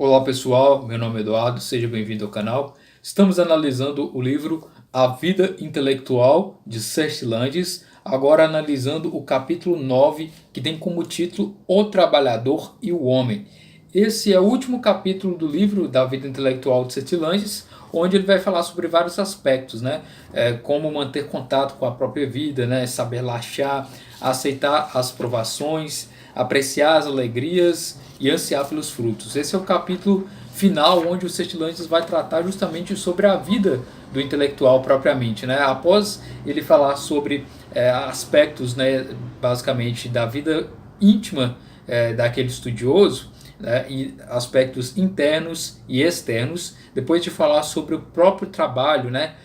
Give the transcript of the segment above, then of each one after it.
Olá pessoal, meu nome é Eduardo, seja bem-vindo ao canal. Estamos analisando o livro A Vida Intelectual de Seth Landis, agora analisando o capítulo 9, que tem como título O Trabalhador e o Homem. Esse é o último capítulo do livro da Vida Intelectual de Seth Landis, onde ele vai falar sobre vários aspectos, né? Como manter contato com a própria vida, né? Saber relaxar, aceitar as provações, apreciar as alegrias e ansiar pelos frutos. Esse é o capítulo final, onde o Seth Landis vai tratar justamente sobre a vida do intelectual propriamente, né? Após ele falar sobre aspectos, né, basicamente da vida íntima daquele estudioso, né, e aspectos internos e externos, depois de falar sobre o próprio trabalho, né,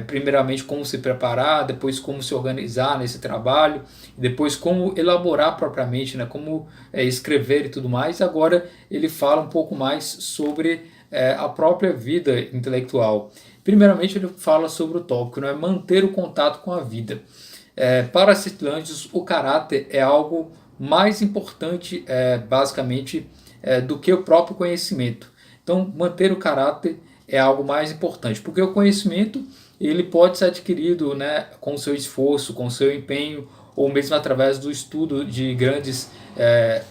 primeiramente como se preparar, depois como se organizar nesse trabalho, depois como elaborar propriamente, né, como escrever e tudo mais. Agora ele fala um pouco mais sobre a própria vida intelectual. Primeiramente ele fala sobre o tópico, né, manter o contato com a vida. Para Citlândios, o caráter é algo mais importante, basicamente, do que o próprio conhecimento. Então, manter o caráter é algo mais importante, porque o conhecimento ele pode ser adquirido, né, com o seu esforço, com o seu empenho, ou mesmo através do estudo de grandes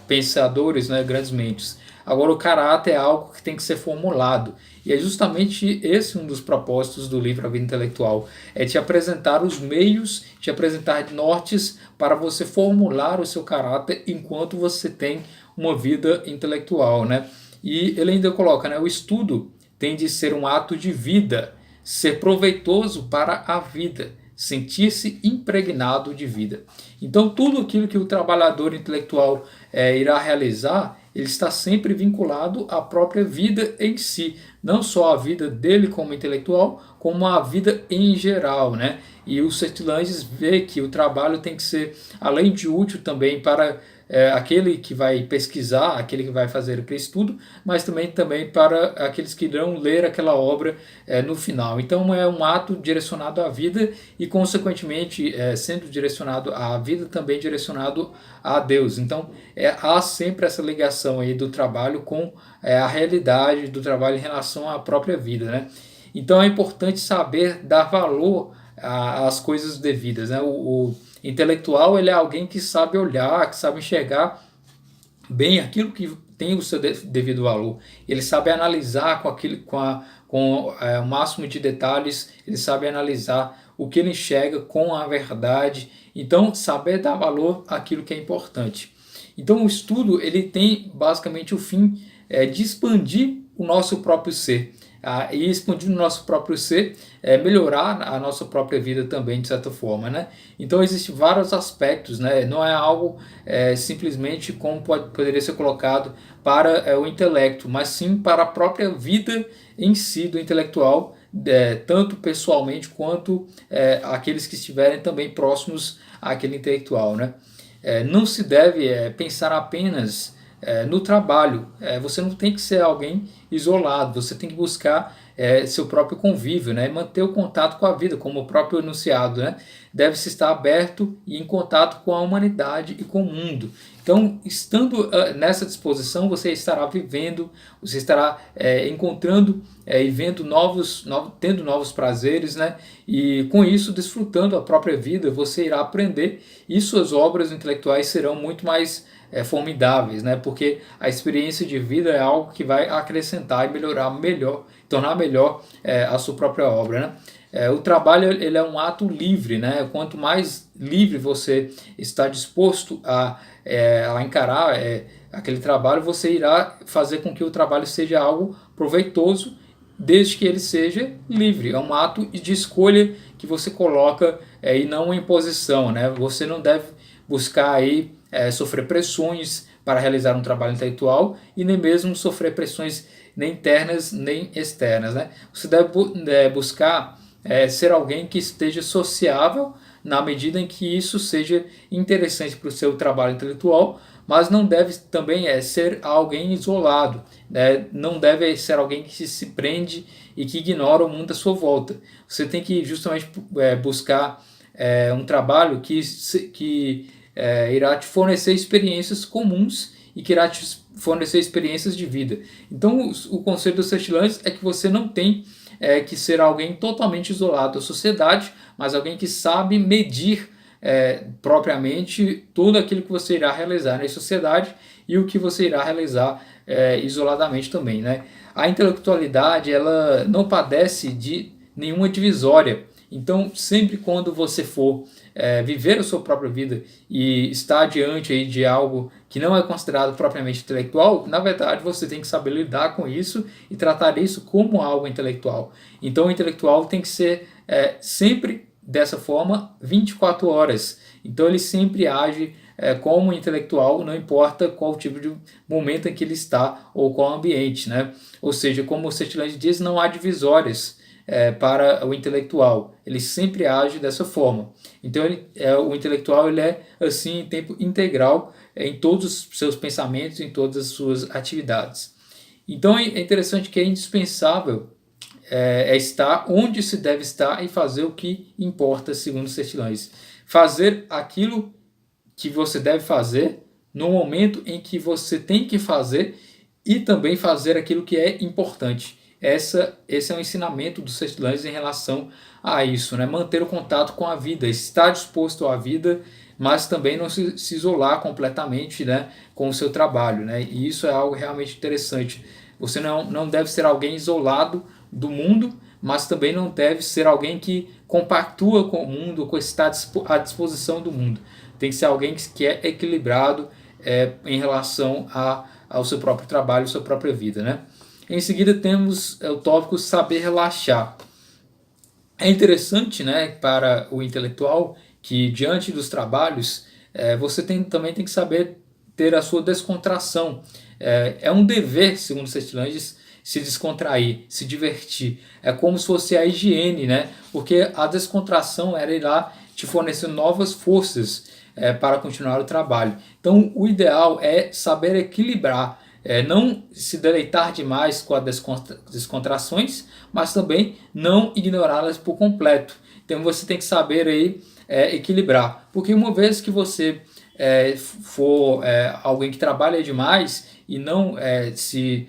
pensadores, né, grandes mentes. Agora, o caráter é algo que tem que ser formulado. E é justamente esse um dos propósitos do livro A Vida Intelectual. É te apresentar os meios, te apresentar nortes para você formular o seu caráter enquanto você tem uma vida intelectual, né? E ele ainda coloca, né, o estudo tem de ser um ato de vida, ser proveitoso para a vida, sentir-se impregnado de vida. Então, tudo aquilo que o trabalhador intelectual irá realizar, ele está sempre vinculado à própria vida em si, não só a vida dele como intelectual, como a vida em geral, né? E o Seth Landis vê que o trabalho tem que ser, além de útil também para aquele que vai pesquisar, aquele que vai fazer aquele estudo, mas também para aqueles que irão ler aquela obra no final. Então é um ato direcionado à vida e, consequentemente, sendo direcionado à vida, também direcionado a Deus. Então há sempre essa ligação aí do trabalho com a realidade do trabalho em relação à própria vida, né? Então é importante saber dar valor às coisas devidas, né? O intelectual ele é alguém que sabe olhar, que sabe enxergar bem aquilo que tem o seu devido valor. Ele sabe analisar com aquilo, com o máximo de detalhes, ele sabe analisar o que ele enxerga com a verdade. Então, saber dar valor àquilo que é importante. Então, o estudo ele tem basicamente o fim de expandir o nosso próprio ser. E expandindo o nosso próprio ser, melhorar a nossa própria vida também, de certa forma, né? Então, existem vários aspectos, né? Não é algo simplesmente como poderia ser colocado para o intelecto, mas sim para a própria vida em si do intelectual, tanto pessoalmente quanto aqueles que estiverem também próximos àquele intelectual, né? Não se deve pensar apenas no trabalho. Você não tem que ser alguém isolado, você tem que buscar seu próprio convívio, né? Manter o contato com a vida, como o próprio enunciado, né? Deve-se estar aberto e em contato com a humanidade e com o mundo. Então, estando nessa disposição, você estará vivendo, você estará encontrando e vendo tendo novos prazeres, né? E com isso, desfrutando a própria vida, você irá aprender e suas obras intelectuais serão muito mais formidáveis, né? Porque a experiência de vida é algo que vai acrescentar e melhorar melhor, tornar melhor a sua própria obra, né? O trabalho ele é um ato livre, né? Quanto mais livre você está disposto a encarar aquele trabalho, você irá fazer com que o trabalho seja algo proveitoso, desde que ele seja livre. É um ato de escolha que você coloca e não uma imposição, né? Você não deve buscar aí sofrer pressões para realizar um trabalho intelectual e nem mesmo sofrer pressões nem internas nem externas, né? Você deve buscar ser alguém que esteja sociável na medida em que isso seja interessante para o seu trabalho intelectual, mas não deve também ser alguém isolado, né? Não deve ser alguém que se prende e que ignora o mundo à sua volta. Você tem que justamente buscar um trabalho que irá te fornecer experiências comuns e que irá te fornecer experiências de vida. Então, o conselho dos Sextilantes é que você não tem que ser alguém totalmente isolado da sociedade, mas alguém que sabe medir propriamente tudo aquilo que você irá realizar na sociedade e o que você irá realizar isoladamente também, né? A intelectualidade, ela não padece de nenhuma divisória. Então, sempre quando você for viver a sua própria vida e estar diante aí de algo que não é considerado propriamente intelectual, na verdade você tem que saber lidar com isso e tratar isso como algo intelectual. Então, o intelectual tem que ser sempre dessa forma 24 horas. Então, ele sempre age como intelectual, não importa qual tipo de momento em que ele está ou qual ambiente, né? Ou seja, como o Sextilante diz, não há divisórias para o intelectual. Ele sempre age dessa forma. Então, o intelectual ele é assim em tempo integral em todos os seus pensamentos, em todas as suas atividades. Então, é interessante que é indispensável estar onde se deve estar e fazer o que importa, segundo os Sextilante. Fazer aquilo que você deve fazer no momento em que você tem que fazer e também fazer aquilo que é importante. Esse é o ensinamento dos Sextilantes em relação a isso, né? Manter o contato com a vida, estar disposto à vida, mas também não se isolar completamente, né, com o seu trabalho, né? E isso é algo realmente interessante. Você não deve ser alguém isolado do mundo, mas também não deve ser alguém que compactua com o mundo, com está à disposição do mundo. Tem que ser alguém que é equilibrado em relação ao seu próprio trabalho, à sua própria vida, né? Em seguida temos o tópico saber relaxar. É interessante, né, para o intelectual que diante dos trabalhos você também tem que saber ter a sua descontração. É um dever, segundo Sextilantes, se descontrair, se divertir. É como se fosse a higiene, né? Porque a descontração era ir lá te fornecer novas forças para continuar o trabalho. Então, o ideal é saber equilibrar, não se deleitar demais com as descontrações, mas também não ignorá-las por completo. Então, você tem que saber aí equilibrar, porque uma vez que você for alguém que trabalha demais e não se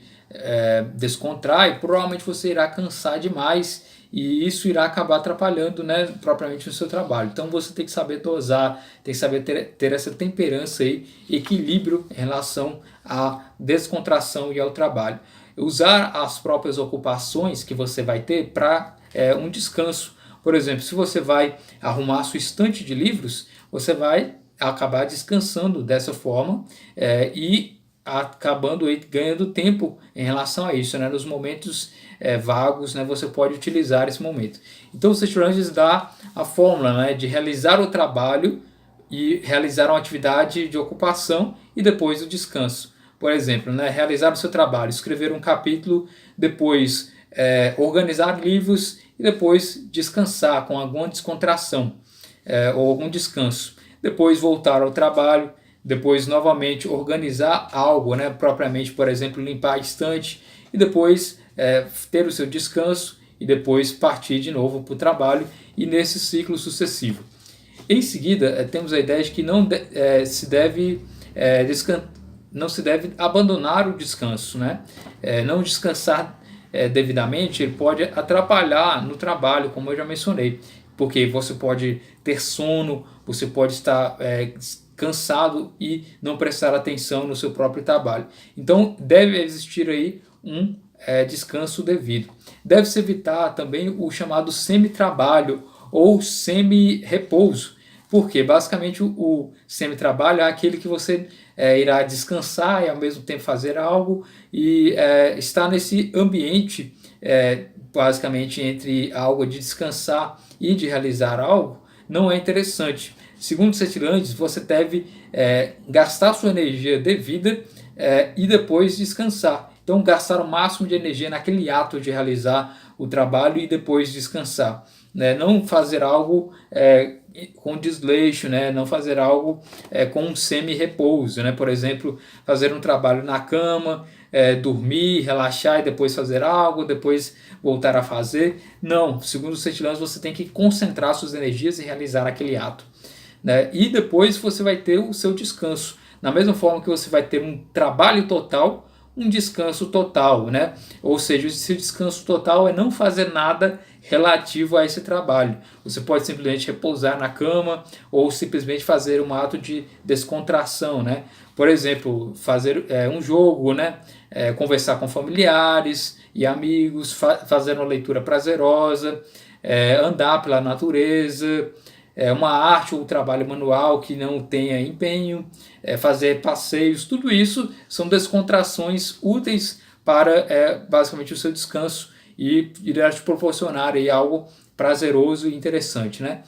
descontrai, provavelmente você irá cansar demais e isso irá acabar atrapalhando, né, propriamente o seu trabalho. Então você tem que saber dosar, tem que saber ter essa temperança aí, equilíbrio em relação à descontração e ao trabalho. Usar as próprias ocupações que você vai ter para um descanso. Por exemplo, se você vai arrumar a sua estante de livros, você vai acabar descansando dessa forma e acabando aí ganhando tempo em relação a isso, né? Nos momentos vagos, né, você pode utilizar esse momento. Então o Sextilantes dá a fórmula, né, de realizar o trabalho e realizar uma atividade de ocupação e depois o descanso. Por exemplo, né, realizar o seu trabalho, escrever um capítulo, depois organizar livros e depois descansar com alguma descontração ou algum descanso. Depois voltar ao trabalho, depois novamente organizar algo, né, propriamente, por exemplo, limpar a estante e depois ter o seu descanso e depois partir de novo para o trabalho e nesse ciclo sucessivo. Em seguida, temos a ideia de que não se deve abandonar o descanso, né? Não descansar devidamente ele pode atrapalhar no trabalho, como eu já mencionei, porque você pode ter sono, você pode estar cansado e não prestar atenção no seu próprio trabalho. Então deve existir aí um descanso devido. Deve-se evitar também o chamado semi-trabalho ou semi-repouso, porque basicamente o semi-trabalho é aquele que você irá descansar e ao mesmo tempo fazer algo e estar nesse ambiente basicamente entre algo de descansar e de realizar algo não é interessante. Segundo Sextilantes, você deve gastar sua energia devida e depois descansar. Então, gastar o máximo de energia naquele ato de realizar o trabalho e depois descansar. Né? Não fazer algo com desleixo, né? Não fazer algo com um semi-repouso. Né? Por exemplo, fazer um trabalho na cama, dormir, relaxar e depois fazer algo, depois voltar a fazer. Não, segundo os Sextilantes, você tem que concentrar suas energias e realizar aquele ato. Né? E depois você vai ter o seu descanso. na mesma forma que você vai ter um trabalho total, um descanso total, né? Ou seja, esse descanso total é não fazer nada relativo a esse trabalho. Você pode simplesmente repousar na cama ou simplesmente fazer um ato de descontração, né? Por exemplo, fazer um jogo, né? Conversar com familiares e amigos, fazer uma leitura prazerosa, andar pela natureza, uma arte ou um trabalho manual que não tenha empenho, fazer passeios, tudo isso são descontrações úteis para basicamente o seu descanso e irá te proporcionar aí algo prazeroso e interessante, né?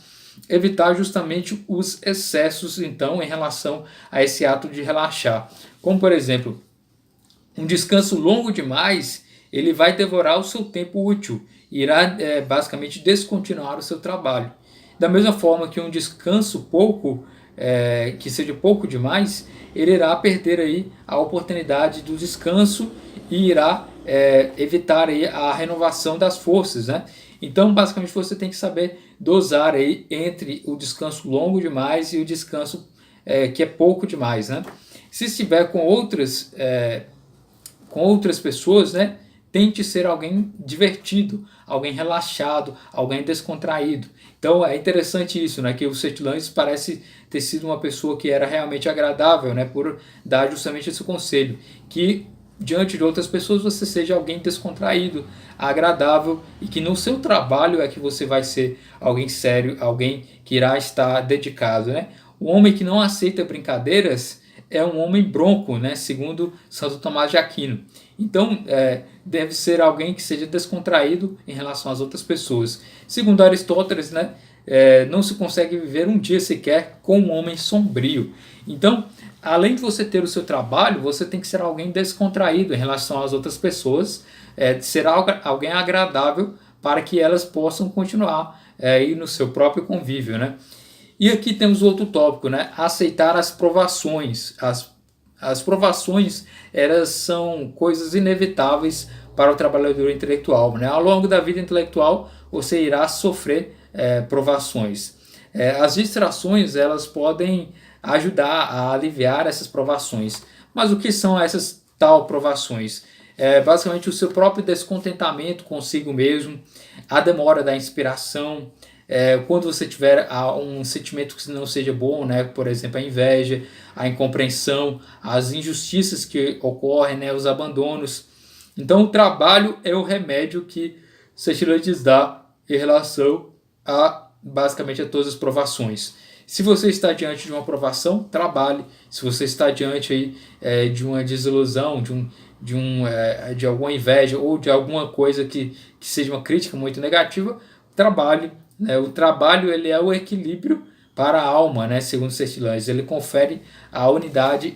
Evitar justamente os excessos, então, em relação a esse ato de relaxar. Como, por exemplo, um descanso longo demais, ele vai devorar o seu tempo útil, irá basicamente descontinuar o seu trabalho. Da mesma forma que um descanso que seja pouco demais, ele irá perder aí a oportunidade do descanso e irá evitar aí a renovação das forças, né? Então, basicamente, você tem que saber dosar aí entre o descanso longo demais e o descanso que é pouco demais, né? Se estiver com outras pessoas, né? Tente ser alguém divertido, alguém relaxado, alguém descontraído. Então é interessante isso, né? Que o Seth Landis parece ter sido uma pessoa que era realmente agradável, né? Por dar justamente esse conselho, que diante de outras pessoas você seja alguém descontraído, agradável e que no seu trabalho é que você vai ser alguém sério, alguém que irá estar dedicado, né? O homem que não aceita brincadeiras é um homem bronco, né? Segundo Santo Tomás de Aquino. Então, deve ser alguém que seja descontraído em relação às outras pessoas. Segundo Aristóteles, né? Não se consegue viver um dia sequer com um homem sombrio. Então, além de você ter o seu trabalho, você tem que ser alguém descontraído em relação às outras pessoas, ser alguém agradável para que elas possam continuar aí no seu próprio convívio, né? E aqui temos outro tópico, né? Aceitar as provações. As provações, elas são coisas inevitáveis para o trabalhador intelectual, né? Ao longo da vida intelectual, você irá sofrer provações. As distrações, elas podem ajudar a aliviar essas provações. Mas o que são essas tal provações? Basicamente o seu próprio descontentamento consigo mesmo, a demora da inspiração, quando você tiver um sentimento que não seja bom, né? Por exemplo, a inveja, a incompreensão, as injustiças que ocorrem, né? Os abandonos. Então, o trabalho é o remédio que Setilantes dá em relação a, basicamente, a todas as provações. Se você está diante de uma provação, trabalhe. Se você está diante aí, de uma desilusão, de alguma inveja ou de alguma coisa que seja uma crítica muito negativa, trabalhe. O trabalho ele é o equilíbrio para a alma, né? Segundo Setilantes, ele confere a unidade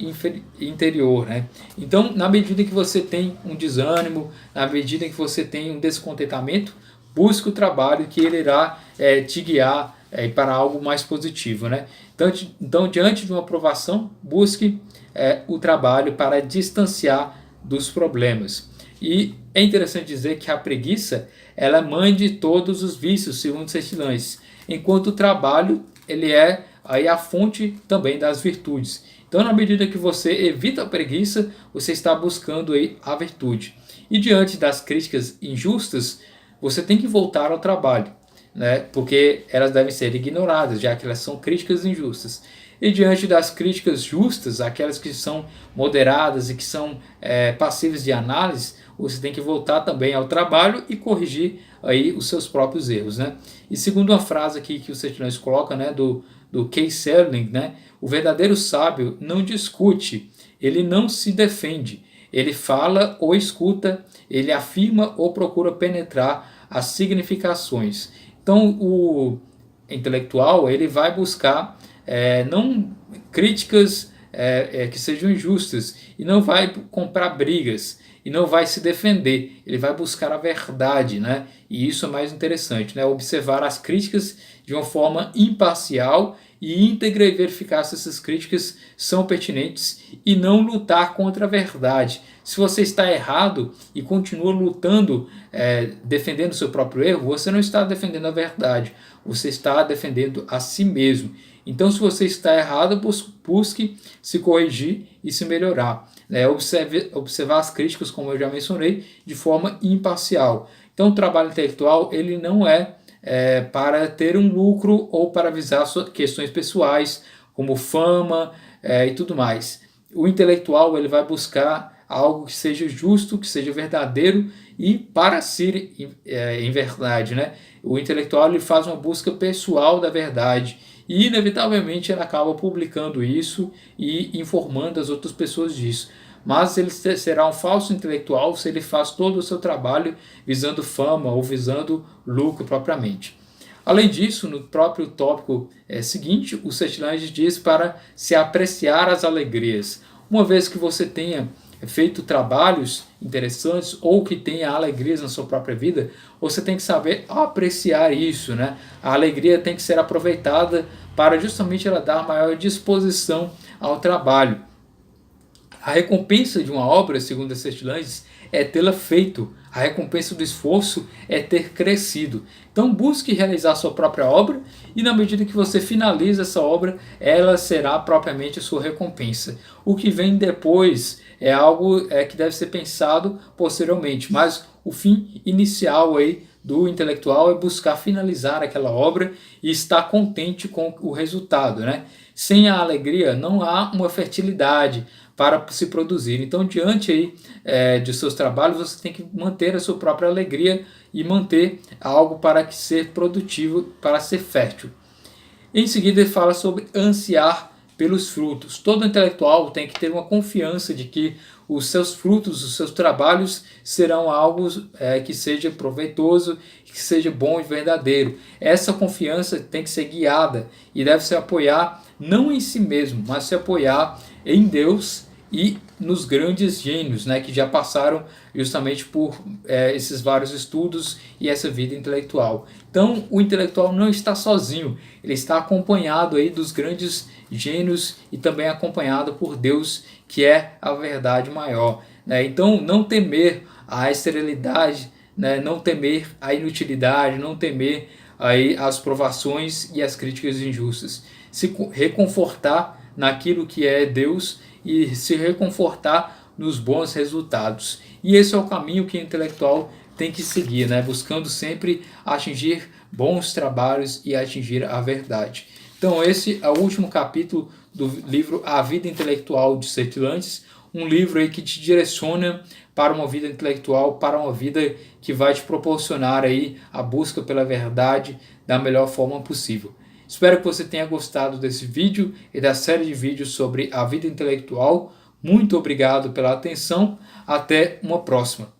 interior, né? Então, na medida que você tem um desânimo, na medida que você tem um descontentamento, busque o trabalho que ele irá te guiar para algo mais positivo, né? Então, diante de uma provação, busque o trabalho para distanciar dos problemas. E é interessante dizer que a preguiça ela é mãe de todos os vícios, segundo Setilantes, enquanto o trabalho ele é aí a fonte também das virtudes. Então, na medida que você evita a preguiça, você está buscando aí a virtude. E diante das críticas injustas, você tem que voltar ao trabalho, né? Porque elas devem ser ignoradas, já que elas são críticas injustas. E diante das críticas justas, aquelas que são moderadas e que são passíveis de análise, você tem que voltar também ao trabalho e corrigir aí os seus próprios erros, né? E segundo uma frase aqui que o Setilantes coloca, né, do Kay Serling, né, o verdadeiro sábio não discute, ele não se defende, ele fala ou escuta, ele afirma ou procura penetrar as significações. Então o intelectual ele vai buscar não críticas que sejam injustas e não vai comprar brigas e não vai se defender, ele vai buscar a verdade, né? E isso é mais interessante, né? Observar as críticas de uma forma imparcial e íntegra e verificar se essas críticas são pertinentes e não lutar contra a verdade. Se você está errado e continua lutando, defendendo o seu próprio erro, você não está defendendo a verdade, você está defendendo a si mesmo. Então, se você está errado, busque se corrigir e se melhorar. Observar as críticas, como eu já mencionei, de forma imparcial. Então, o trabalho intelectual ele não é para ter um lucro ou para visar questões pessoais, como fama e tudo mais. O intelectual ele vai buscar algo que seja justo, que seja verdadeiro e para ser em verdade, né? O intelectual ele faz uma busca pessoal da verdade e inevitavelmente ele acaba publicando isso e informando as outras pessoas disso. Mas ele será um falso intelectual se ele faz todo o seu trabalho visando fama ou visando lucro propriamente. Além disso, no próprio tópico seguinte, o Setilanges diz para se apreciar as alegrias. Uma vez que você tenha feito trabalhos interessantes ou que tenha alegrias na sua própria vida, você tem que saber apreciar isso, né? A alegria tem que ser aproveitada para justamente ela dar maior disposição ao trabalho. A recompensa de uma obra, segundo as Setilanges, é tê-la feito. A recompensa do esforço é ter crescido. Então busque realizar a sua própria obra e na medida que você finaliza essa obra, ela será propriamente a sua recompensa. O que vem depois é algo que deve ser pensado posteriormente, mas o fim inicial aí do intelectual é buscar finalizar aquela obra e estar contente com o resultado, né? Sem a alegria não há uma fertilidade para se produzir. Então, diante aí, de seus trabalhos, você tem que manter a sua própria alegria e manter algo para que ser produtivo, para ser fértil. Em seguida, ele fala sobre ansiar pelos frutos. Todo intelectual tem que ter uma confiança de que os seus frutos, os seus trabalhos serão algo que seja proveitoso, que seja bom e verdadeiro. Essa confiança tem que ser guiada e deve se apoiar não em si mesmo, mas se apoiar em Deus e nos grandes gênios, né, que já passaram justamente por esses vários estudos e essa vida intelectual. Então, o intelectual não está sozinho, ele está acompanhado aí dos grandes gênios e também acompanhado por Deus, que é a verdade maior, né? Então, não temer a esterilidade, né, não temer a inutilidade, não temer aí as provações e as críticas injustas. Se reconfortar naquilo que é Deus e se reconfortar nos bons resultados. E esse é o caminho que o intelectual tem que seguir, né? Buscando sempre atingir bons trabalhos e atingir a verdade. Então esse é o último capítulo do livro A Vida Intelectual de Setilanges, um livro aí que te direciona para uma vida intelectual, para uma vida que vai te proporcionar aí a busca pela verdade da melhor forma possível. Espero que você tenha gostado desse vídeo e da série de vídeos sobre a vida intelectual. Muito obrigado pela atenção. Até uma próxima.